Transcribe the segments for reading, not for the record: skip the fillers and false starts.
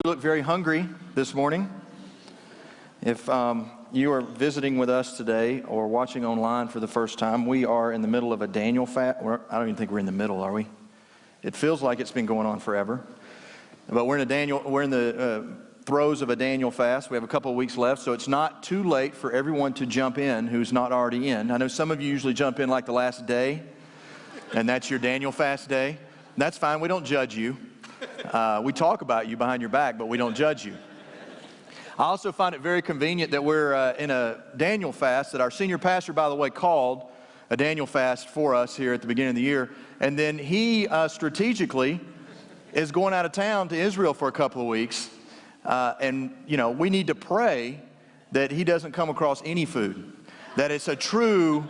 You look very hungry this morning. If you are visiting with us today or watching online for the first time, we are in the middle of a Daniel fast. I don't even think we're in the middle, are we? It feels like it's been going on forever. But we're in the throes of a Daniel fast. We have a couple of weeks left, so it's not too late for everyone to jump in who's not already in. I know some of you usually jump in like the last day, and that's your Daniel fast day. That's fine. We don't judge you. We talk about you behind your back, but we don't judge you. I also find it very convenient that we're in a Daniel fast that our senior pastor, by the way, called a Daniel fast for us here at the beginning of the year. And then he strategically is going out of town to Israel for a couple of weeks. And, you know, we need to pray that he doesn't come across any food, that it's a true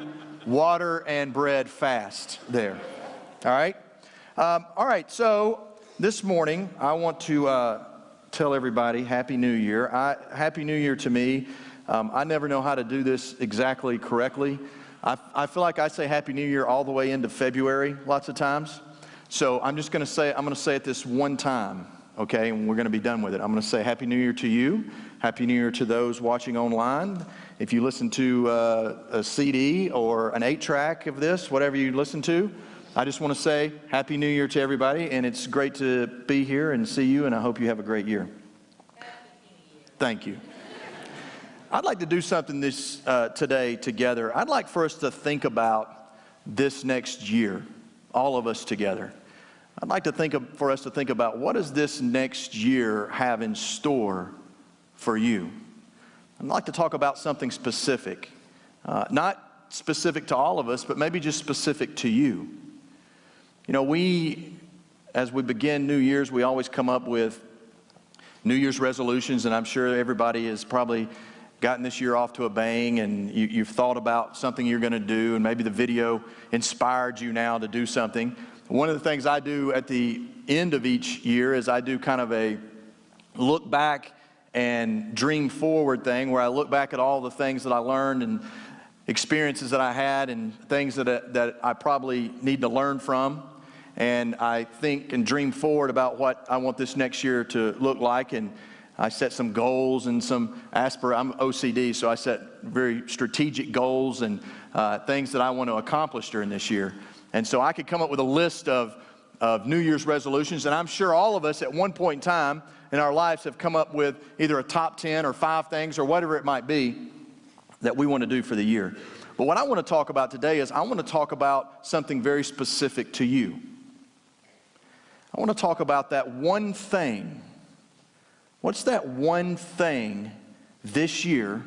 water and bread fast there. All right? All right, so this morning, I want to tell everybody Happy New Year. Happy New Year to me. I never know how to do this exactly correctly. I feel like I say Happy New Year all the way into February lots of times. So I'm going to say it this one time, okay, and we're going to be done with it. I'm going to say Happy New Year to you. Happy New Year to those watching online. If you listen to a CD or an 8-track of this, whatever you listen to, I just want to say Happy New Year to everybody, and it's great to be here and see you, and I hope you have a great year. Thank you. I'd like to do something today together. I'd like for us to think about this next year, all of us together. I'd like to for us to think about what does this next year have in store for you. I'd like to talk about something specific, not specific to all of us, but maybe just specific to you. You know, as we begin New Year's, we always come up with New Year's resolutions, and I'm sure everybody has probably gotten this year off to a bang, and you've thought about something you're going to do, and maybe the video inspired you now to do something. One of the things I do at the end of each year is I do kind of a look back and dream forward thing, where I look back at all the things that I learned and experiences that I had and things that I probably need to learn from. And I think and dream forward about what I want this next year to look like. And I set some goals and some I'm OCD, so I set very strategic goals and things that I want to accomplish during this year. And so I could come up with a list of New Year's resolutions. And I'm sure all of us at one point in time in our lives have come up with either a top 10 or 5 things or whatever it might be that we want to do for the year. But what I want to talk about today is I want to talk about something very specific to you. I want to talk about that one thing. What's that one thing this year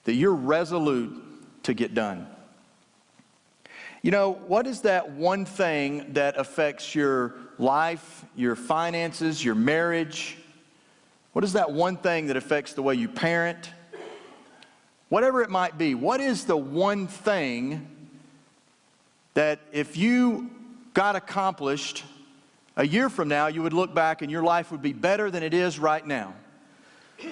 that you're resolute to get done? You know, what is that one thing that affects your life, your finances, your marriage? What is that one thing that affects the way you parent? Whatever it might be, what is the one thing that if you got accomplished a year from now, you would look back and your life would be better than it is right now?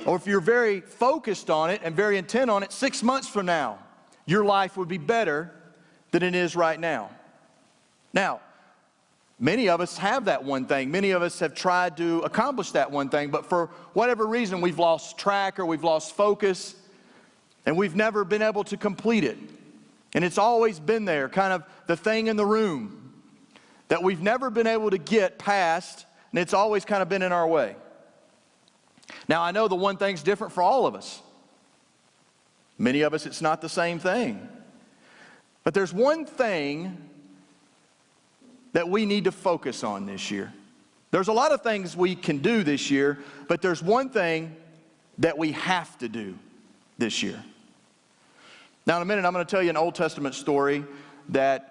Or if you're very focused on it and very intent on it, 6 months from now, your life would be better than it is right now. Now, many of us have that one thing. Many of us have tried to accomplish that one thing, but for whatever reason, we've lost track or we've lost focus, and we've never been able to complete it. And it's always been there, kind of the thing in the room that we've never been able to get past, and it's always kind of been in our way. Now, I know the one thing's different for all of us. Many of us, it's not the same thing. But there's one thing that we need to focus on this year. There's a lot of things we can do this year, but there's one thing that we have to do this year. Now, in a minute, I'm going to tell you an Old Testament story that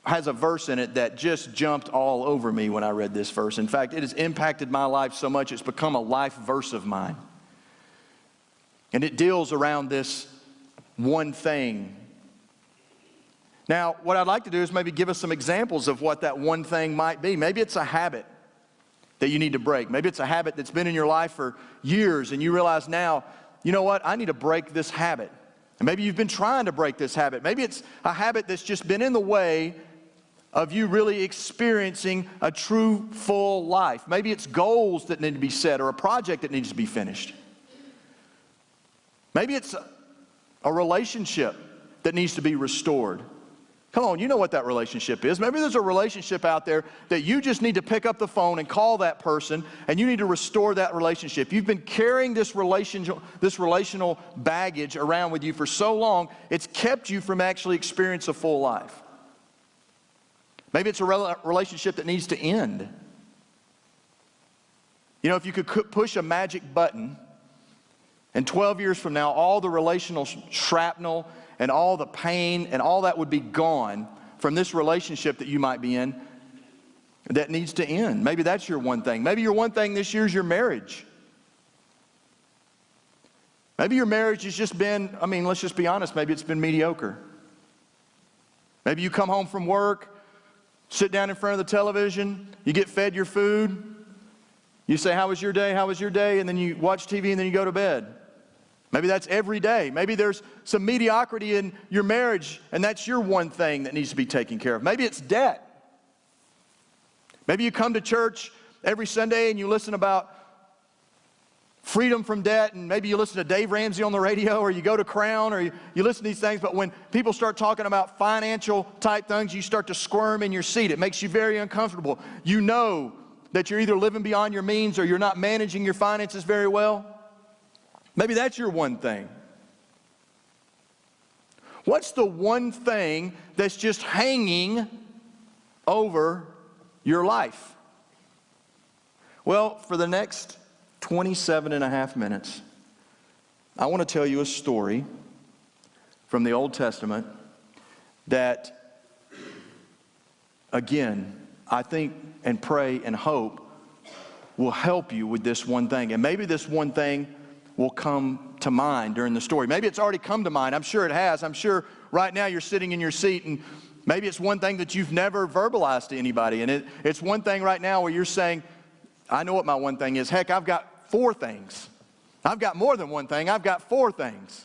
has a verse in it that just jumped all over me when I read this verse. In fact, it has impacted my life so much, it's become a life verse of mine. And it deals around this one thing. Now, what I'd like to do is maybe give us some examples of what that one thing might be. Maybe it's a habit that you need to break. Maybe it's a habit that's been in your life for years, and you realize now, you know what, I need to break this habit. And maybe you've been trying to break this habit. Maybe it's a habit that's just been in the way of you really experiencing a true, full life. Maybe it's goals that need to be set or a project that needs to be finished. Maybe it's a relationship that needs to be restored. Come on, you know what that relationship is. Maybe there's a relationship out there that you just need to pick up the phone and call that person, and you need to restore that relationship. You've been carrying this relational baggage around with you for so long, it's kept you from actually experiencing a full life. Maybe it's a relationship that needs to end. You know, if you could push a magic button, and 12 years from now, all the relational shrapnel and all the pain and all that would be gone from this relationship that you might be in that needs to end. Maybe that's your one thing. Maybe your one thing this year is your marriage. Maybe your marriage has just been, let's just be honest, maybe it's been mediocre. Maybe you come home from work, sit down in front of the television, you get fed your food, you say, how was your day, how was your day, and then you watch TV and then you go to bed. Maybe that's every day. Maybe there's some mediocrity in your marriage, and that's your one thing that needs to be taken care of. Maybe it's debt. Maybe you come to church every Sunday and you listen about freedom from debt, and maybe you listen to Dave Ramsey on the radio, or you go to Crown, or you listen to these things, but when people start talking about financial type things, you start to squirm in your seat. It makes you very uncomfortable. You know that you're either living beyond your means or you're not managing your finances very well. Maybe that's your one thing. What's the one thing that's just hanging over your life? Well, for the next 27 and a half minutes, I want to tell you a story from the Old Testament that, again, I think and pray and hope will help you with this one thing. And maybe this one thing will come to mind during the story. Maybe it's already come to mind. I'm sure it has. I'm sure right now you're sitting in your seat, and maybe it's one thing that you've never verbalized to anybody. And it's one thing right now where you're saying, I know what my one thing is. Heck, I've got 4 things. I've got more than one thing. I've got 4 things.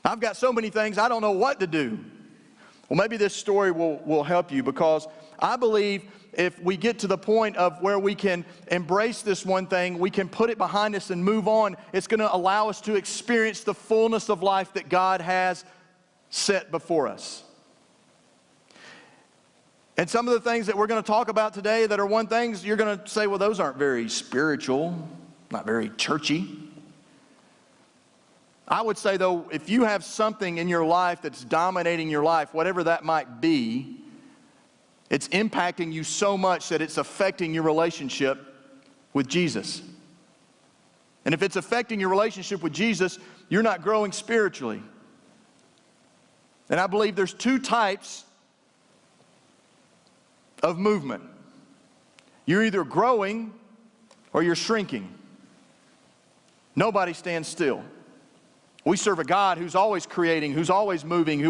I've got so many things, I don't know what to do. Well, maybe this story will help you, because I believe if we get to the point of where we can embrace this one thing, we can put it behind us and move on, it's going to allow us to experience the fullness of life that God has set before us. And some of the things that we're going to talk about today that are one things, you're going to say, well, those aren't very spiritual, not very churchy. I would say, though, if you have something in your life that's dominating your life, whatever that might be, it's impacting you so much that it's affecting your relationship with Jesus. And if it's affecting your relationship with Jesus, you're not growing spiritually. And I believe there's 2 types of movement. You're either growing or you're shrinking. Nobody stands still. We serve a God who's always creating, who's always moving,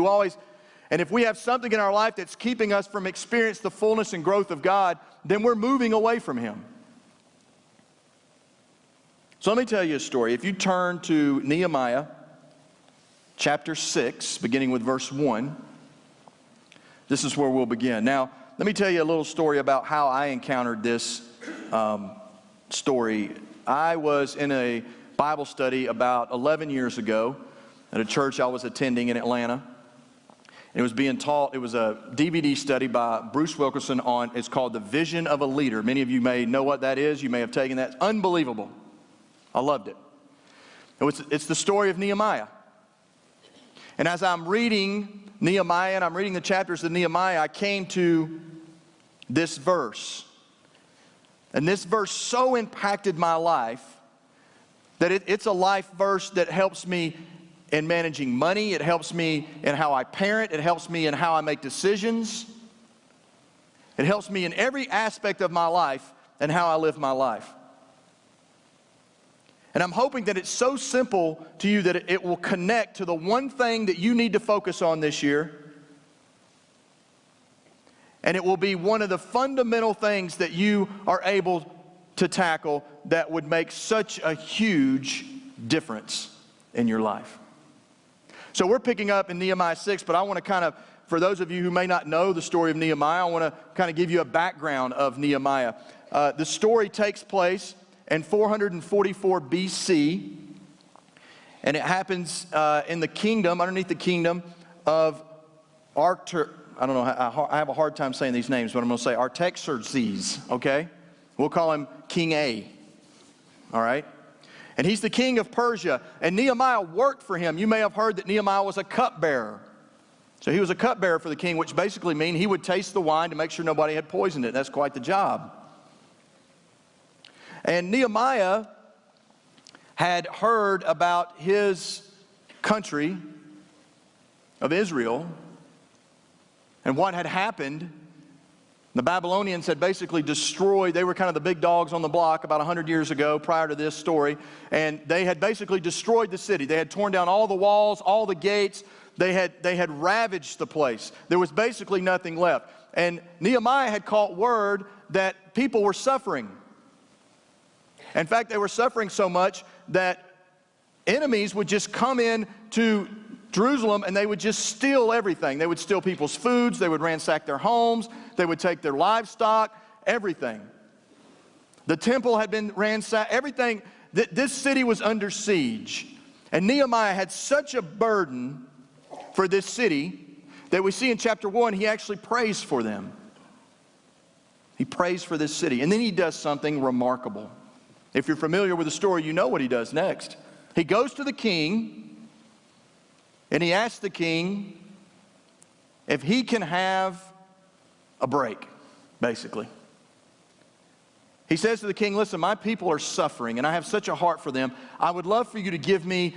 and if we have something in our life that's keeping us from experiencing the fullness and growth of God, then we're moving away from Him. So let me tell you a story. If you turn to Nehemiah chapter 6, beginning with verse 1, this is where we'll begin. Now, let me tell you a little story about how I encountered this story. I was in a Bible study about 11 years ago at a church I was attending in Atlanta. It was being taught, it was a DVD study by Bruce Wilkerson it's called The Vision of a Leader. Many of you may know what that is. You may have taken that. It's unbelievable. I loved it. It's the story of Nehemiah. And as I'm reading Nehemiah and I'm reading the chapters of Nehemiah, I came to this verse. And this verse so impacted my life that it's a life verse that helps me in managing money. It helps me in how I parent. It helps me in how I make decisions. It helps me in every aspect of my life and how I live my life. And I'm hoping that it's so simple to you that it will connect to the one thing that you need to focus on this year. And it will be one of the fundamental things that you are able to tackle that would make such a huge difference in your life. So we're picking up in Nehemiah 6, but I want to for those of you who may not know the story of Nehemiah, I want to kind of give you a background of Nehemiah. The story takes place in 444 BC, and it happens in the kingdom, underneath the kingdom of I don't know, I have a hard time saying these names, but I'm going to say Artaxerxes, okay? We'll call him King A, all right? And he's the king of Persia, and Nehemiah worked for him. You may have heard that Nehemiah was a cupbearer. So he was a cupbearer for the king, which basically means he would taste the wine to make sure nobody had poisoned it. That's quite the job. And Nehemiah had heard about his country of Israel and what had happened. The Babylonians had basically destroyed, they were kind of the big dogs on the block about 100 years ago prior to this story, and they had basically destroyed the city. They had torn down all the walls, all the gates. They had ravaged the place. There was basically nothing left. And Nehemiah had caught word that people were suffering. In fact, they were suffering so much that enemies would just come in to Jerusalem and they would just steal everything. They would steal people's foods, they would ransack their homes, they would take their livestock, everything. The temple had been ransacked, everything. This city was under siege. And Nehemiah had such a burden for this city that we see in chapter 1, he actually prays for them. He prays for this city. And then he does something remarkable. If you're familiar with the story, you know what he does next. He goes to the king and he asks the king if he can have a break, basically. He says to the king, listen, my people are suffering and I have such a heart for them. I would love for you to give me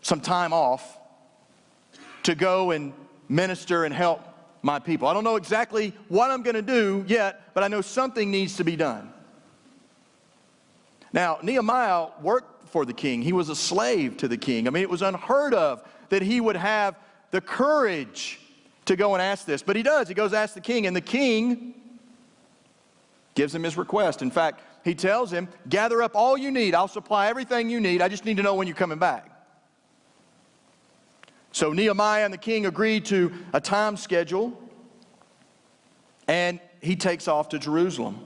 some time off to go and minister and help my people. I don't know exactly what I'm going to do yet, but I know something needs to be done. Now, Nehemiah worked for the king. He was a slave to the king. I mean, it was unheard of that he would have the courage to go and ask this. But he does. He goes to ask the king, and the king gives him his request. In fact, he tells him, gather up all you need. I'll supply everything you need. I just need to know when you're coming back. So Nehemiah and the king agreed to a time schedule, and he takes off to Jerusalem.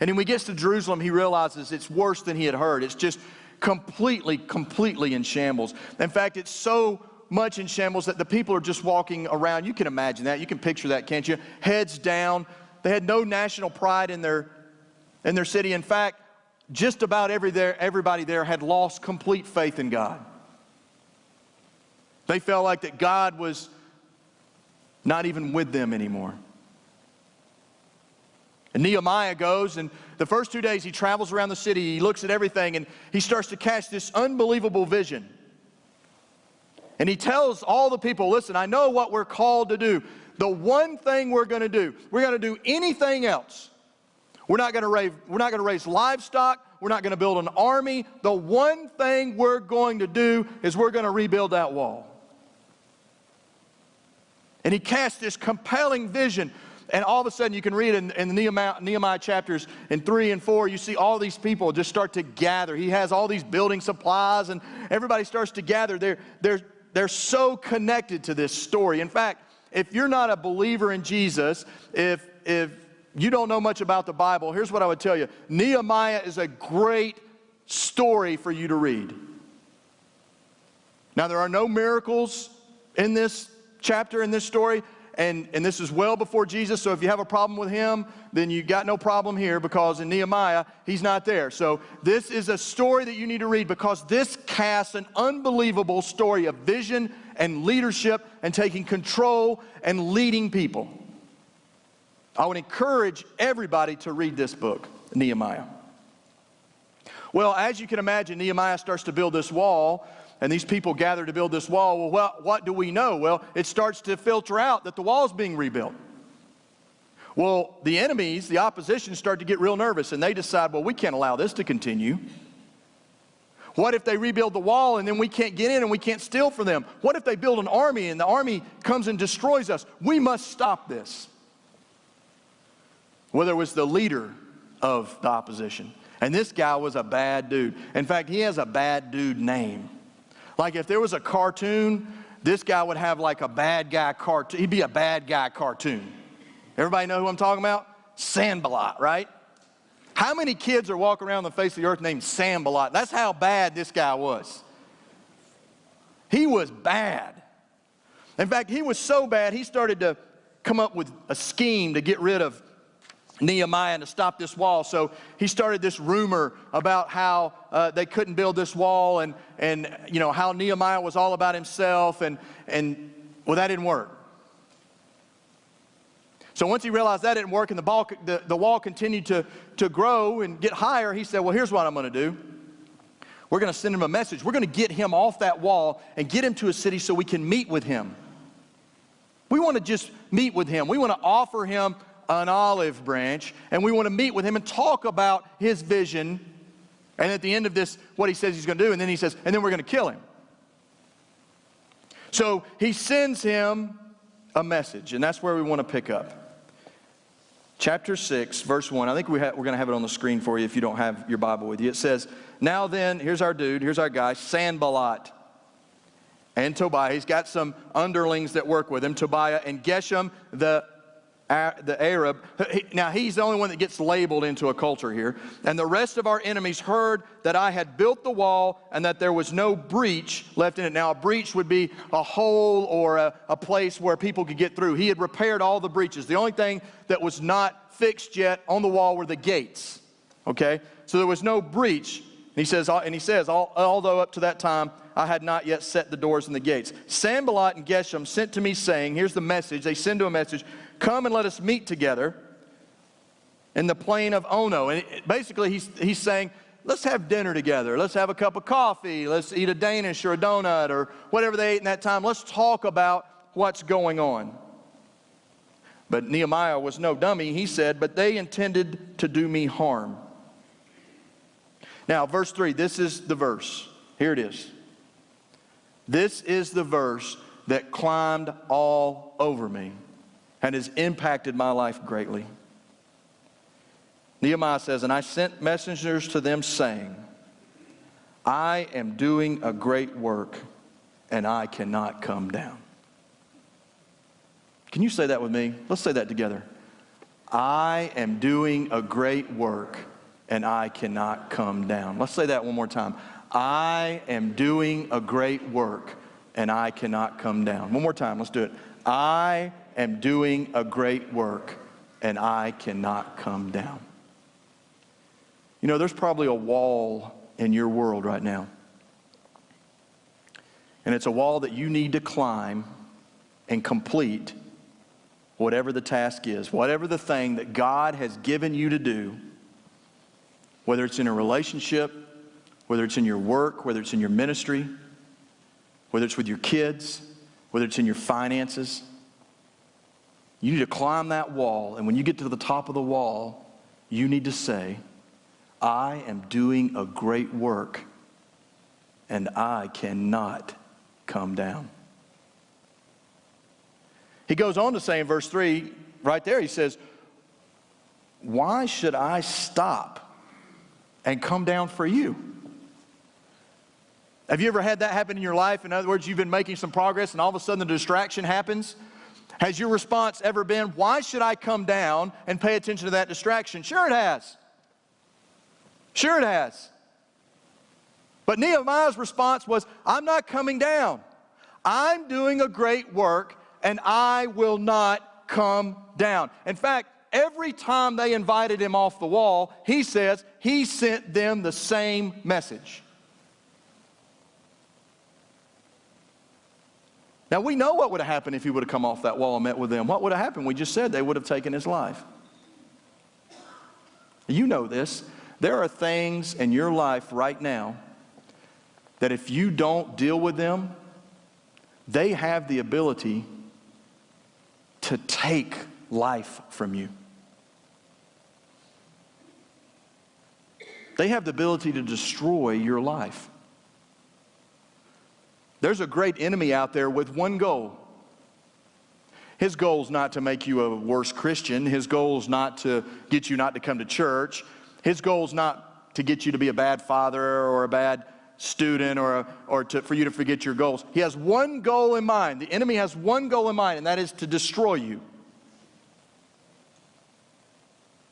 And when he gets to Jerusalem, he realizes it's worse than he had heard. It's just completely in shambles. In fact, it's so much in shambles that the people are just walking around. You can imagine that. You can picture that, can't you? Heads down. They had no national pride in their city. In fact, just about everybody there had lost complete faith in God. They felt like that God was not even with them anymore. And Nehemiah goes, and the first 2 days he travels around the city, he looks at everything, and he starts to catch this unbelievable vision. And he tells all the people, listen, I know what we're called to do. The one thing we're going to do anything else. We're not going to raise livestock. We're not going to build an army. The one thing we're going to do is we're going to rebuild that wall. And he casts this compelling vision. And all of a sudden, you can read in the Nehemiah chapters in 3 and 4, you see all these people just start to gather. He has all these building supplies, and everybody starts to gather. They're so connected to this story. In fact, if you're not a believer in Jesus, if you don't know much about the Bible, here's what I would tell you. Nehemiah is a great story for you to read. Now, there are no miracles in this chapter, in this story. And this is well before Jesus, so if you have a problem with him, then you got no problem here, because in Nehemiah, he's not there. So this is a story that you need to read, because this casts an unbelievable story of vision and leadership and taking control and leading people. I would encourage everybody to read this book, Nehemiah. Well, as you can imagine, Nehemiah starts to build this wall. And these people gather to build this wall. Well, what do we know? Well, it starts to filter out that the wall is being rebuilt. Well, the enemies, the opposition, start to get real nervous, and they decide, well, we can't allow this to continue. What if they rebuild the wall and then we can't get in and we can't steal from them? What if they build an army and the army comes and destroys us? We must stop this. Well, there was the leader of the opposition, and this guy was a bad dude. In fact, he has a bad dude name. Like if there was a cartoon this guy would have like a bad guy cartoon. He'd be a bad guy cartoon. Everybody know who I'm talking about? Sandbalot, right? How many kids are walking around the face of the earth named Sandbalot? That's how bad this guy was. He was bad. In fact, he was so bad, he started to come up with a scheme to get rid of Nehemiah and to stop this wall. So he started this rumor about how they couldn't build this wall and you know, how Nehemiah was all about himself and well, that didn't work. So once he realized that didn't work and the wall continued to grow and get higher, he said, well, here's what I'm going to do. We're going to send him a message. We're going to get him off that wall and get him to a city so we can meet with him. We want to just meet with him. We want to offer him an olive branch, and we want to meet with him and talk about his vision. And at the end of this, what he says he's going to do, and then he says, and then we're going to kill him. So he sends him a message, and that's where we want to pick up. Chapter 6, verse 1. I think we're going to have it on the screen for you if you don't have your Bible with you. It says, now then, here's our dude, here's our guy, Sanballat and Tobiah. He's got some underlings that work with him, Tobiah and Geshem, the Arab. Now, he's the only one that gets labeled into a culture here. And the rest of our enemies heard that I had built the wall and that there was no breach left in it. Now, a breach would be a hole or a place where people could get through. He had repaired all the breaches. The only thing that was not fixed yet on the wall were the gates. Okay? So there was no breach. And he says, although up to that time I had not yet set the doors and the gates. Sanballat and Geshem sent to me saying, here's the message. They send to a message, come and let us meet together in the plain of Ono. And basically he's saying, let's have dinner together. Let's have a cup of coffee. Let's eat a Danish or a donut or whatever they ate in that time. Let's talk about what's going on. But Nehemiah was no dummy. He said, but they intended to do me harm. Now, verse 3, this is the verse. Here it is. This is the verse that climbed all over me and has impacted my life greatly. Nehemiah says, and I sent messengers to them saying, I am doing a great work and I cannot come down. Can you say that with me? Let's say that together. I am doing a great work and I cannot come down. Let's say that one more time. I am doing a great work and I cannot come down. One more time, let's do it. I am doing a great work and I cannot come down. You know, there's probably a wall in your world right now. And it's a wall that you need to climb and complete whatever the task is, whatever the thing that God has given you to do, whether it's in a relationship, whether it's in your work, whether it's in your ministry, whether it's with your kids, whether it's in your finances. You need to climb that wall, and when you get to the top of the wall, you need to say, I am doing a great work, and I cannot come down. He goes on to say in verse 3, right there, he says, why should I stop and come down for you? Have you ever had that happen in your life? In other words, you've been making some progress and all of a sudden the distraction happens. Has your response ever been, why should I come down and pay attention to that distraction? Sure it has. Sure it has. But Nehemiah's response was, I'm not coming down. I'm doing a great work and I will not come down. In fact, every time they invited him off the wall, he says he sent them the same message. Now, we know what would have happened if he would have come off that wall and met with them. What would have happened? We just said they would have taken his life. You know this. There are things in your life right now that if you don't deal with them, they have the ability to take life from you. They have the ability to destroy your life. There's a great enemy out there with one goal. His goal is not to make you a worse Christian. His goal is not to get you not to come to church. His goal is not to get you to be a bad father or a bad student for you to forget your goals. He has one goal in mind. The enemy has one goal in mind, and that is to destroy you.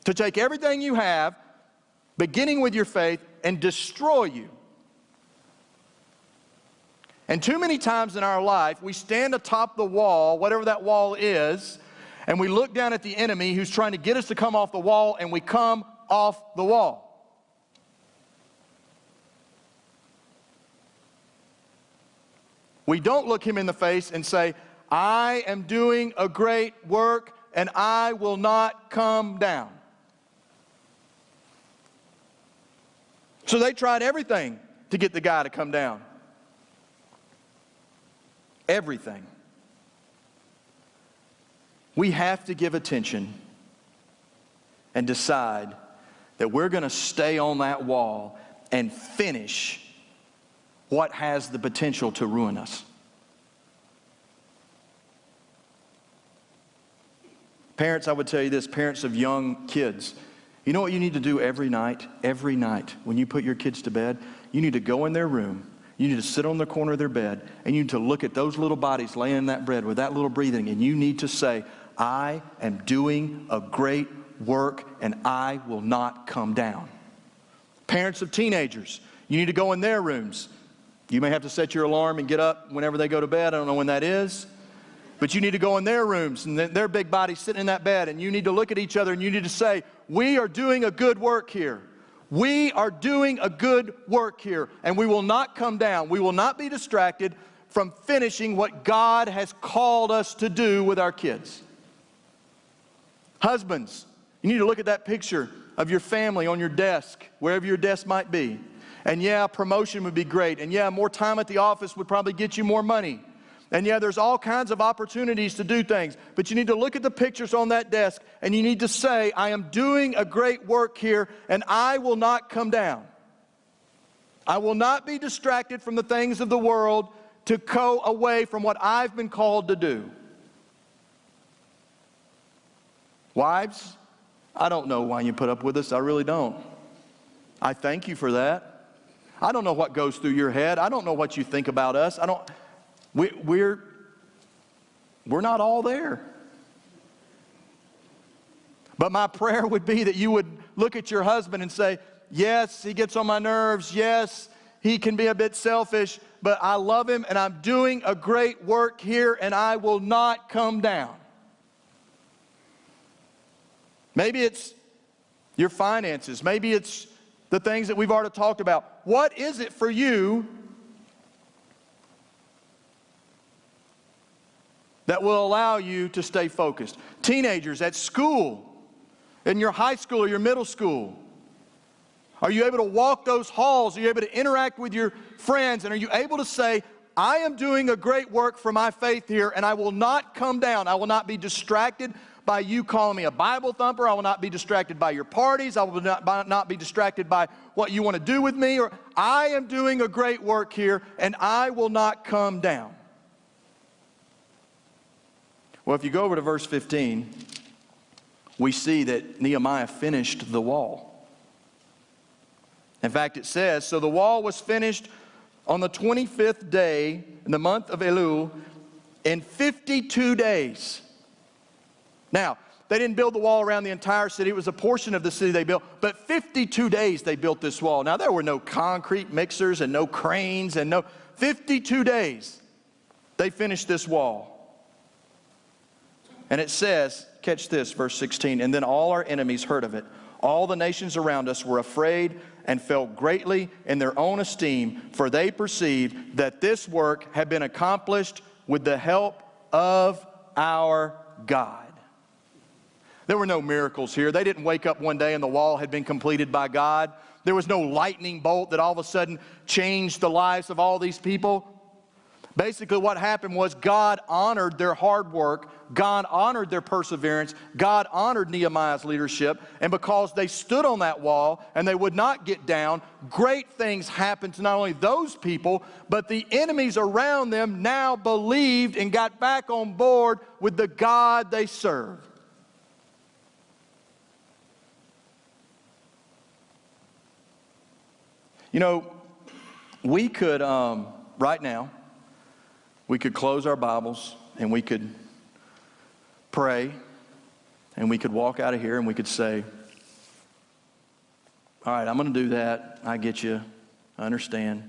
To take everything you have, beginning with your faith, and destroy you. And too many times in our life, we stand atop the wall, whatever that wall is, and we look down at the enemy who's trying to get us to come off the wall, and we come off the wall. We don't look him in the face and say, I am doing a great work and I will not come down. So they tried everything to get the guy to come down. Everything. We have to give attention and decide that we're going to stay on that wall and finish what has the potential to ruin us. Parents, I would tell you this, parents of young kids, you know what you need to do every night? Every night when you put your kids to bed, you need to go in their room, you need to sit on the corner of their bed, and you need to look at those little bodies laying in that bed with that little breathing, and you need to say, I am doing a great work and I will not come down. Parents of teenagers, you need to go in their rooms. You may have to set your alarm and get up whenever they go to bed. I don't know when that is. But you need to go in their rooms and their big bodies sitting in that bed, and you need to look at each other and you need to say, we are doing a good work here. We are doing a good work here, and we will not come down. We will not be distracted from finishing what God has called us to do with our kids. Husbands, you need to look at that picture of your family on your desk, wherever your desk might be. And yeah, promotion would be great. And yeah, more time at the office would probably get you more money. And yeah, there's all kinds of opportunities to do things. But you need to look at the pictures on that desk and you need to say, I am doing a great work here and I will not come down. I will not be distracted from the things of the world to go away from what I've been called to do. Wives, I don't know why you put up with us. I really don't. I thank you for that. I don't know what goes through your head. I don't know what you think about us. We're not all there. But my prayer would be that you would look at your husband and say, yes, he gets on my nerves. Yes, he can be a bit selfish, but I love him and I'm doing a great work here and I will not come down. Maybe it's your finances. Maybe it's the things that we've already talked about. What is it for you that will allow you to stay focused? Teenagers at school, in your high school or your middle school, are you able to walk those halls? Are you able to interact with your friends? And are you able to say, I am doing a great work for my faith here and I will not come down. I will not be distracted by you calling me a Bible thumper. I will not be distracted by your parties. I will not be distracted by what you want to do with me. Or I am doing a great work here and I will not come down. Well, if you go over to verse 15, we see that Nehemiah finished the wall. In fact, it says, so the wall was finished on the 25th day in the month of Elul in 52 days. Now, they didn't build the wall around the entire city. It was a portion of the city they built. But 52 days they built this wall. Now, there were no concrete mixers and no cranes and 52 days they finished this wall. And it says, catch this, verse 16, and then all our enemies heard of it. All the nations around us were afraid and fell greatly in their own esteem, for they perceived that this work had been accomplished with the help of our God. There were no miracles here. They didn't wake up one day and the wall had been completed by God. There was no lightning bolt that all of a sudden changed the lives of all these people. Basically what happened was God honored their hard work. God honored their perseverance. God honored Nehemiah's leadership. And because they stood on that wall and they would not get down, great things happened to not only those people, but the enemies around them now believed and got back on board with the God they served. You know, We could, right now, we could close our Bibles and we could pray and we could walk out of here and we could say, all right, I'm going to do that. I get you. I understand.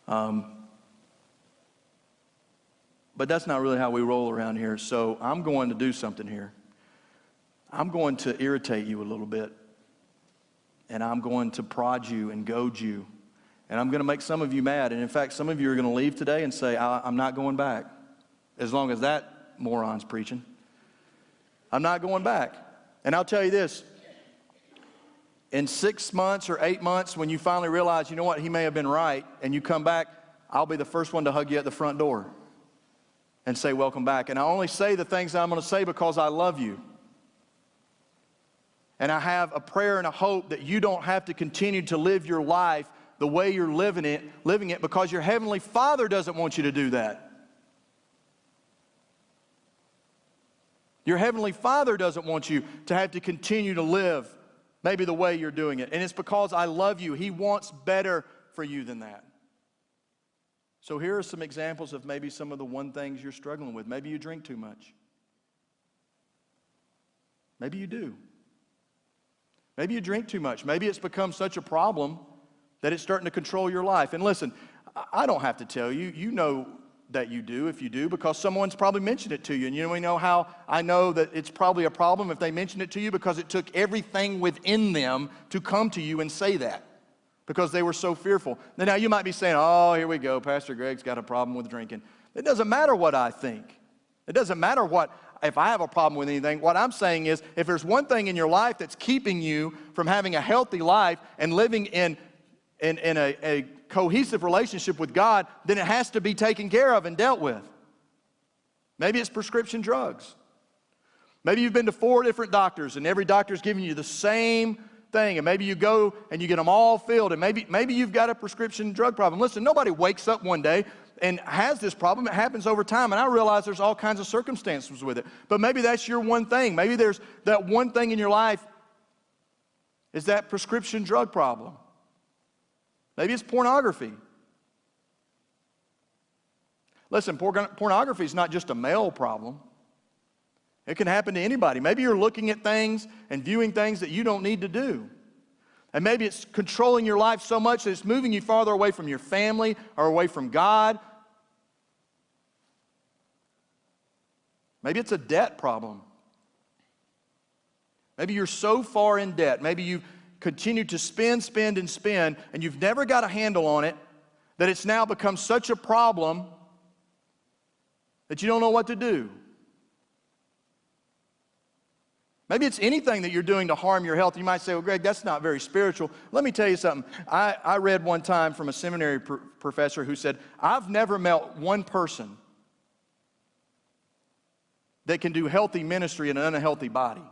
But that's not really how we roll around here. So I'm going to do something here. I'm going to irritate you a little bit. And I'm going to prod you and goad you. And I'm going to make some of you mad. And in fact, some of you are going to leave today and say, I'm not going back. As long as that moron's preaching. I'm not going back. And I'll tell you this. In 6 months or 8 months, when you finally realize, you know what, he may have been right, and you come back, I'll be the first one to hug you at the front door and say, welcome back. And I only say the things that I'm going to say because I love you. And I have a prayer and a hope that you don't have to continue to live your life the way you're living it because your Heavenly Father doesn't want you to do that. Your Heavenly Father doesn't want you to have to continue to live maybe the way you're doing it. And it's because I love you. He wants better for you than that. So here are some examples of maybe some of the one things you're struggling with. Maybe you drink too much. Maybe you do. Maybe you drink too much. Maybe it's become such a problem that it's starting to control your life. And listen, I don't have to tell you. You know that you do if you do because someone's probably mentioned it to you. And you know how I know that it's probably a problem if they mention it to you? Because it took everything within them to come to you and say that because they were so fearful. Now you might be saying, oh, here we go. Pastor Greg's got a problem with drinking. It doesn't matter what I think. It doesn't matter if I have a problem with anything. What I'm saying is if there's one thing in your life that's keeping you from having a healthy life and living in a cohesive relationship with God, then it has to be taken care of and dealt with. Maybe it's prescription drugs. Maybe you've been to 4 different doctors and every doctor's giving you the same thing, and maybe you go and you get them all filled, and maybe you've got a prescription drug problem. Listen, nobody wakes up one day and has this problem. It happens over time, and I realize there's all kinds of circumstances with it. But maybe that's your one thing. Maybe there's that one thing in your life is that prescription drug problem. Maybe it's pornography. Listen, pornography is not just a male problem. It can happen to anybody. Maybe you're looking at things and viewing things that you don't need to do. And maybe it's controlling your life so much that it's moving you farther away from your family or away from God. Maybe it's a debt problem. Maybe you're so far in debt. Maybe you've continued to spend, and you've never got a handle on it, that it's now become such a problem that you don't know what to do. Maybe it's anything that you're doing to harm your health. You might say, well, Greg, that's not very spiritual. Let me tell you something. I read one time from a seminary professor who said, I've never met one person that can do healthy ministry in an unhealthy body.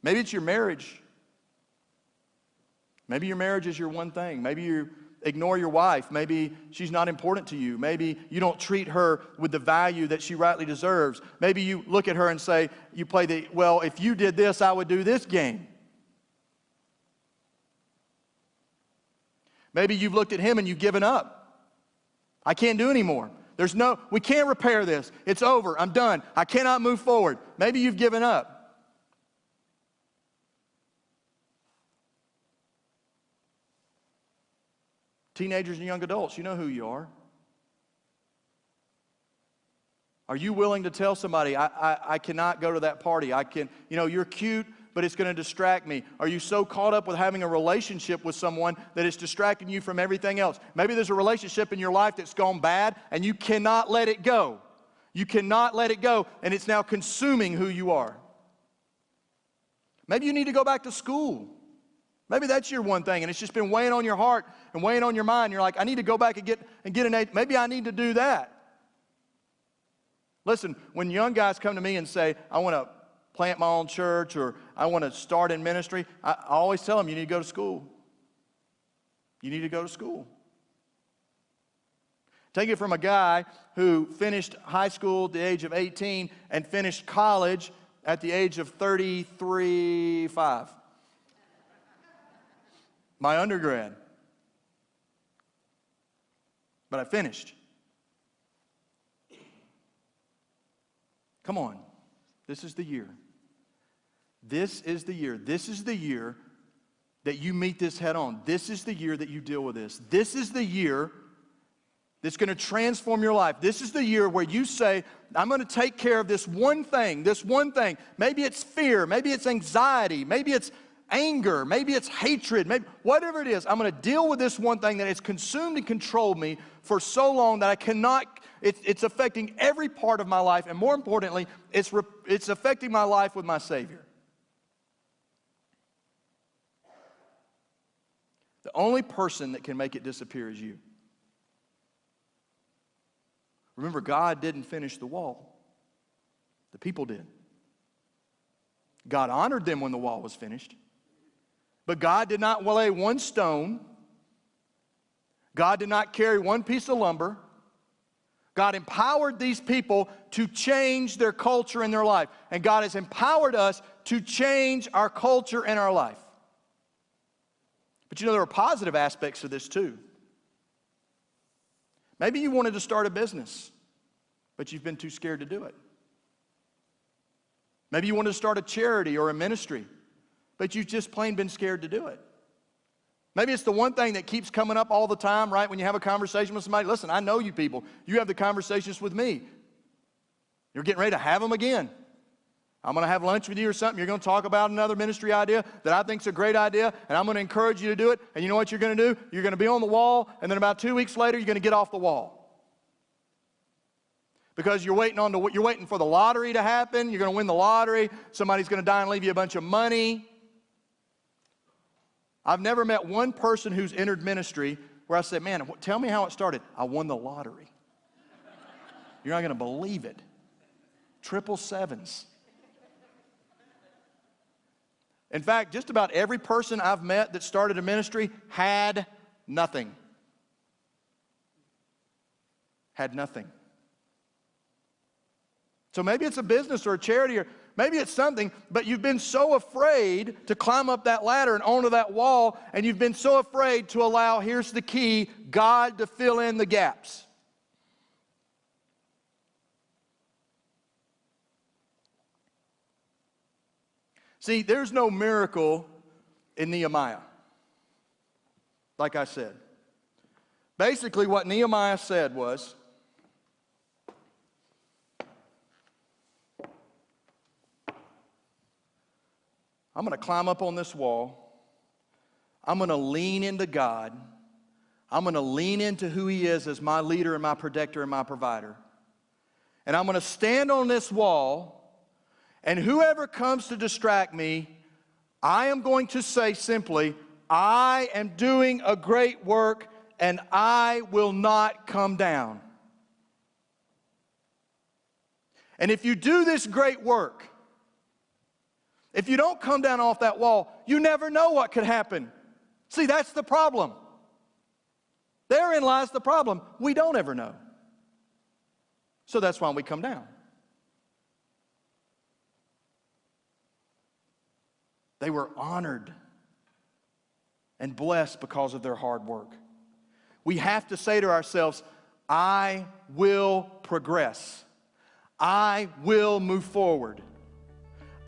Maybe it's your marriage. Maybe your marriage is your one thing. Maybe you ignore your wife. Maybe she's not important to you. Maybe you don't treat her with the value that she rightly deserves. Maybe you look at her and say, you play well, if you did this, I would do this game. Maybe you've looked at him and you've given up. I can't do anymore. We can't repair this. It's over. I'm done. I cannot move forward. Maybe you've given up. Teenagers and young adults, you know who you are. Are you willing to tell somebody, I cannot go to that party. You're cute, but it's going to distract me. Are you so caught up with having a relationship with someone that it's distracting you from everything else? Maybe there's a relationship in your life that's gone bad, and you cannot let it go. You cannot let it go, and it's now consuming who you are. Maybe you need to go back to school. Maybe that's your one thing, and it's just been weighing on your heart and weighing on your mind. You're like, I need to go back and get an A. Maybe I need to do that. Listen, when young guys come to me and say, I want to plant my own church or I want to start in ministry, I always tell them, you need to go to school. You need to go to school. Take it from a guy who finished high school at the age of 18 and finished college at the age of 33, 5. my undergrad. But I finished. Come on. This is the year. This is the year. This is the year that you meet this head on. This is the year that you deal with this. This is the year that's going to transform your life. This is the year where you say, I'm going to take care of this one thing, this one thing. Maybe it's fear, maybe it's anxiety, maybe it's anger, maybe it's hatred, maybe whatever it is. I'm going to deal with this one thing that has consumed and controlled me for so long that I cannot, it's affecting every part of my life, and more importantly, it's affecting my life with my Savior. The only person that can make it disappear is you. Remember, God didn't finish the wall. The people did. God honored them when the wall was finished. But God did not lay one stone. God did not carry one piece of lumber. God empowered these people to change their culture and their life. And God has empowered us to change our culture and our life. But you know, there are positive aspects to this too. Maybe you wanted to start a business, but you've been too scared to do it. Maybe you wanted to start a charity or a ministry, but you've just plain been scared to do it. Maybe it's the one thing that keeps coming up all the time, right? When you have a conversation with somebody, listen, I know you people. You have the conversations with me. You're getting ready to have them again. I'm going to have lunch with you or something. You're going to talk about another ministry idea that I think is a great idea, and I'm going to encourage you to do it. And you know what you're going to do? You're going to be on the wall, and then about 2 weeks later, you're going to get off the wall. Because you're waiting for the lottery to happen. You're going to win the lottery. Somebody's going to die and leave you a bunch of money. I've never met one person who's entered ministry where I said, man, tell me how it started. I won the lottery. You're not going to believe it. 777s. In fact, just about every person I've met that started a ministry had nothing. Had nothing. So maybe it's a business or a charity, or maybe it's something, but you've been so afraid to climb up that ladder and onto that wall, and you've been so afraid to allow, here's the key, God to fill in the gaps. See, there's no miracle in Nehemiah, like I said. Basically, what Nehemiah said was, I'm going to climb up on this wall. I'm going to lean into God. I'm going to lean into who He is as my leader and my protector and my provider. And I'm going to stand on this wall, and whoever comes to distract me, I am going to say simply, I am doing a great work, and I will not come down. And if you do this great work, if you don't come down off that wall, you never know what could happen. See, that's the problem. Therein lies the problem. We don't ever know. So that's why we come down. They were honored and blessed because of their hard work. We have to say to ourselves, I will progress. I will move forward.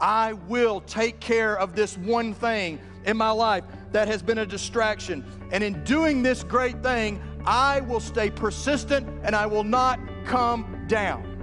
I will take care of this one thing in my life that has been a distraction. And in doing this great thing, I will stay persistent and I will not come down.